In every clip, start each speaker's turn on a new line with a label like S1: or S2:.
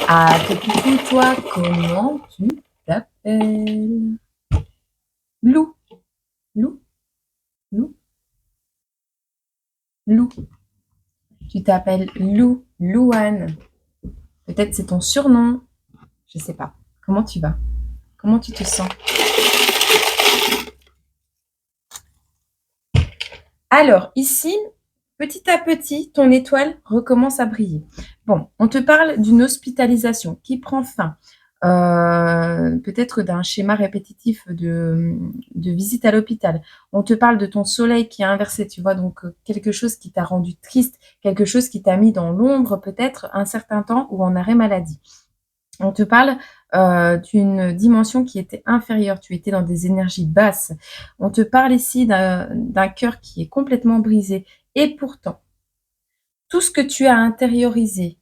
S1: Ah, coucou, toi, comment tu t'appelles? Lou, Lou, Lou, Lou. Tu t'appelles Lou, Louane. Peut-être c'est ton surnom. Je sais pas. Comment tu vas? Comment tu te sens? Alors, ici, petit à petit, ton étoile recommence à briller. Bon, on te parle d'une hospitalisation qui prend fin. Peut-être d'un schéma répétitif de visite à l'hôpital. On te parle de ton soleil qui est inversé, tu vois, donc quelque chose qui t'a rendu triste, quelque chose qui t'a mis dans l'ombre peut-être un certain temps ou en arrêt maladie. On te parle d'une dimension qui était inférieure, tu étais dans des énergies basses. On te parle ici d'un cœur qui est complètement brisé. Et pourtant, tout ce que tu as intériorisé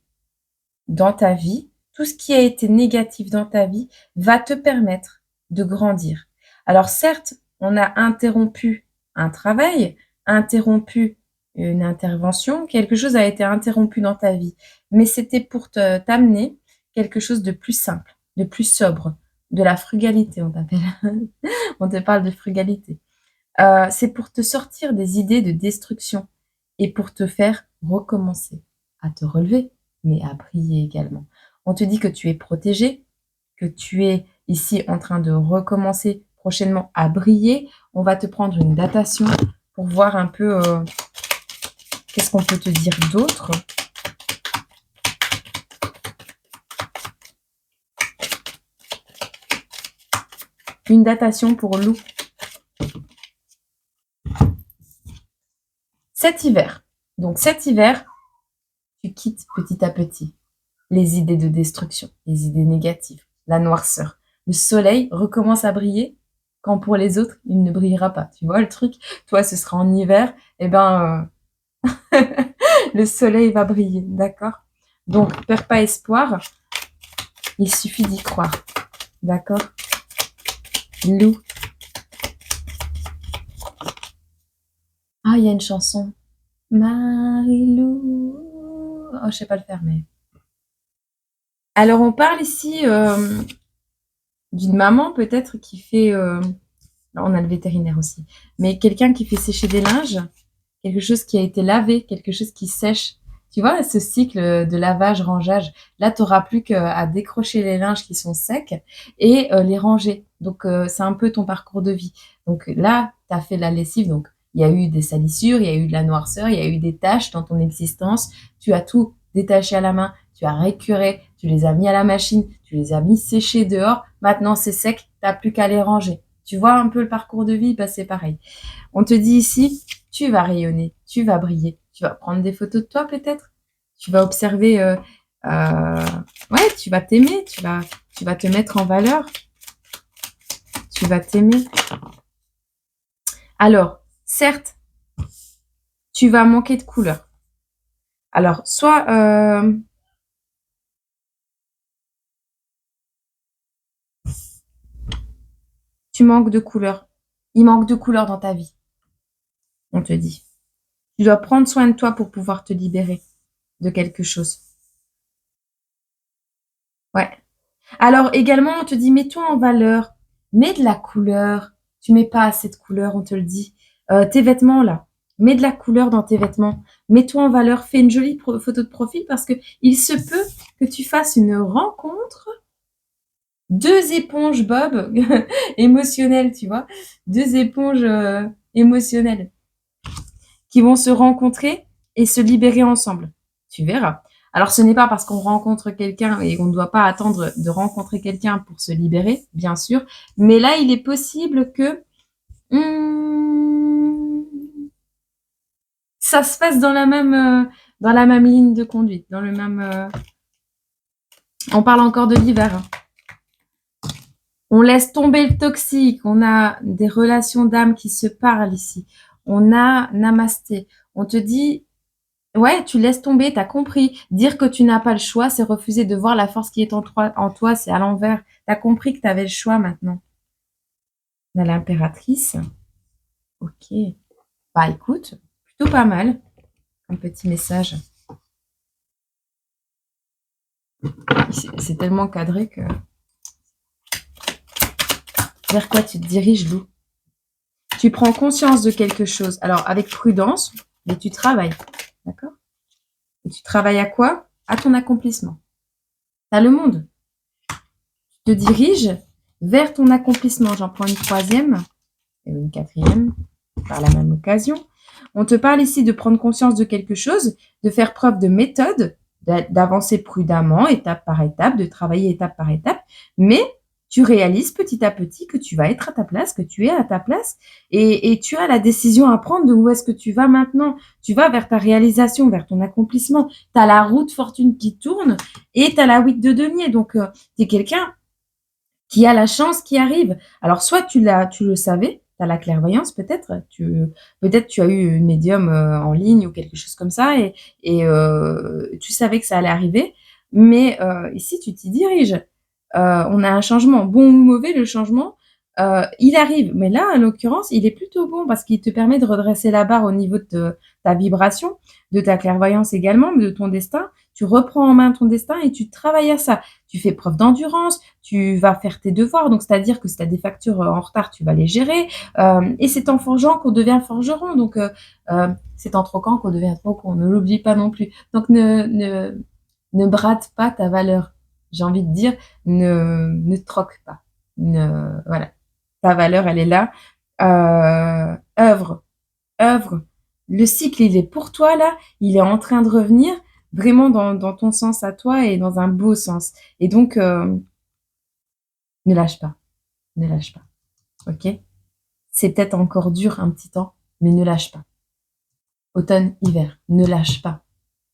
S1: dans ta vie, tout ce qui a été négatif dans ta vie, va te permettre de grandir. Alors certes, on a interrompu un travail, interrompu une intervention, quelque chose a été interrompu dans ta vie, mais c'était pour t'amener quelque chose de plus simple, de plus sobre, de la frugalité, on t'appelle. On te parle de frugalité. C'est pour te sortir des idées de destruction et pour te faire recommencer à te relever, mais à briller également. On te dit que tu es protégé, que tu es ici en train de recommencer prochainement à briller. On va te prendre une datation pour voir un peu qu'est-ce qu'on peut te dire d'autre. Une datation pour Lou. Cet hiver. Donc cet hiver, tu quittes petit à petit les idées de destruction, les idées négatives, la noirceur. Le soleil recommence à briller quand pour les autres, il ne brillera pas. Tu vois le truc? Toi, ce sera en hiver, et ben, le soleil va briller, d'accord? Donc, perds pas espoir, il suffit d'y croire, d'accord? Lou. Ah, il y a une chanson. Marie-Lou. Oh, je sais pas le faire, mais. Alors, on parle ici d'une maman peut-être qui fait. On a le vétérinaire aussi, mais quelqu'un qui fait sécher des linges, quelque chose qui a été lavé, quelque chose qui sèche. Tu vois, ce cycle de lavage, rangeage, là, tu n'auras plus qu'à décrocher les linges qui sont secs et les ranger. Donc, c'est un peu ton parcours de vie. Donc là, tu as fait la lessive, donc il y a eu des salissures, il y a eu de la noirceur, il y a eu des taches dans ton existence. Tu as tout détaché à la main, tu as récuré, tu les as mis à la machine, tu les as mis sécher dehors. Maintenant, c'est sec, tu n'as plus qu'à les ranger. Tu vois un peu le parcours de vie, bah, c'est pareil. On te dit ici, tu vas rayonner, tu vas briller, tu vas prendre des photos de toi peut-être, tu vas observer, euh, ouais, tu vas t'aimer, tu vas te mettre en valeur, tu vas t'aimer. Alors, certes, tu vas manquer de couleur. Alors, soit tu manques de couleur, il manque de couleur dans ta vie, on te dit. Tu dois prendre soin de toi pour pouvoir te libérer de quelque chose. Ouais. Alors également, on te dit, mets-toi en valeur, mets de la couleur. Tu mets pas assez de couleur, on te le dit. Tes vêtements là, mets de la couleur dans tes vêtements. Mets-toi en valeur, fais une jolie photo de profil parce que il se peut que tu fasses une rencontre. Deux éponges Bob émotionnelles, tu vois, deux éponges émotionnelles qui vont se rencontrer et se libérer ensemble. Tu verras. Alors, ce n'est pas parce qu'on rencontre quelqu'un et on ne doit pas attendre de rencontrer quelqu'un pour se libérer, bien sûr. Mais là, il est possible que ça se fasse dans la même ligne de conduite, dans le même. On parle encore de l'hiver. Hein. On laisse tomber le toxique. On a des relations d'âme qui se parlent ici. On a Namasté. On te dit ouais, tu laisses tomber, t'as compris. Dire que tu n'as pas le choix, c'est refuser de voir la force qui est en toi, c'est à l'envers. T'as compris que t'avais le choix maintenant. On a l'impératrice. Ok. Bah écoute, plutôt pas mal. Un petit message. C'est tellement cadré que... Vers quoi tu te diriges, Lou? Tu prends conscience de quelque chose. Alors, avec prudence, mais tu travailles. D'accord? Et tu travailles à quoi? À ton accomplissement. Tu as le monde. Tu te diriges vers ton accomplissement. J'en prends une troisième et une quatrième par la même occasion. On te parle ici de prendre conscience de quelque chose, de faire preuve de méthode, d'avancer prudemment, étape par étape, de travailler étape par étape, mais tu réalises petit à petit que tu vas être à ta place, que tu es à ta place, et tu as la décision à prendre de où est-ce que tu vas maintenant. Tu vas vers ta réalisation, vers ton accomplissement. Tu as la roue de fortune qui tourne et tu as la 8 de denier. Donc, tu es quelqu'un qui a la chance qui arrive. Alors, soit tu le savais, tu as la clairvoyance peut-être, peut-être tu as eu une médium en ligne ou quelque chose comme ça et tu savais que ça allait arriver, mais ici tu t'y diriges. On a un changement, bon ou mauvais, le changement, il arrive. Mais là, en l'occurrence, il est plutôt bon parce qu'il te permet de redresser la barre au niveau de ta vibration, de ta clairvoyance également, mais de ton destin. Tu reprends en main ton destin et tu travailles à ça. Tu fais preuve d'endurance, tu vas faire tes devoirs, donc c'est-à-dire que si tu as des factures en retard, tu vas les gérer. Et c'est en forgeant qu'on devient forgeron, donc c'est en troquant qu'on devient trocon, ne l'oublie pas non plus. Donc ne brade pas ta valeur. J'ai envie de dire, ne troque pas. Voilà. Ta valeur, elle est là. Œuvre, œuvre. Le cycle, il est pour toi là. Il est en train de revenir vraiment dans ton sens à toi et dans un beau sens. Et donc, ne lâche pas. Ne lâche pas. Ok? C'est peut-être encore dur un petit temps, mais ne lâche pas. Automne, hiver, ne lâche pas.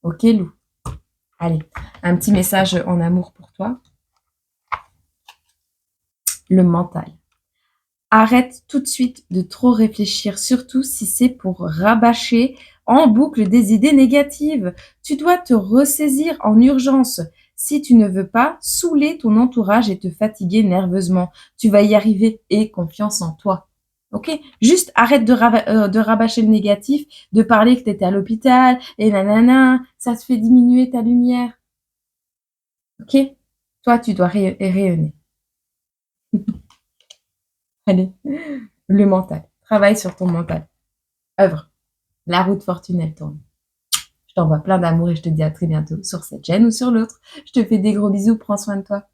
S1: Ok, Lou? Allez, un petit message en amour pour toi. Le mental. Arrête tout de suite de trop réfléchir, surtout si c'est pour rabâcher en boucle des idées négatives. Tu dois te ressaisir en urgence. Si tu ne veux pas saouler ton entourage et te fatiguer nerveusement, tu vas y arriver et confiance en toi. Ok? Juste arrête de rabâcher le négatif, de parler que tu étais à l'hôpital et nanana, ça te fait diminuer ta lumière. Ok? Toi, tu dois rayonner. Allez, le mental. Travaille sur ton mental. Œuvre. La route fortune, elle tourne. Je t'envoie plein d'amour et je te dis à très bientôt sur cette chaîne ou sur l'autre. Je te fais des gros bisous, prends soin de toi.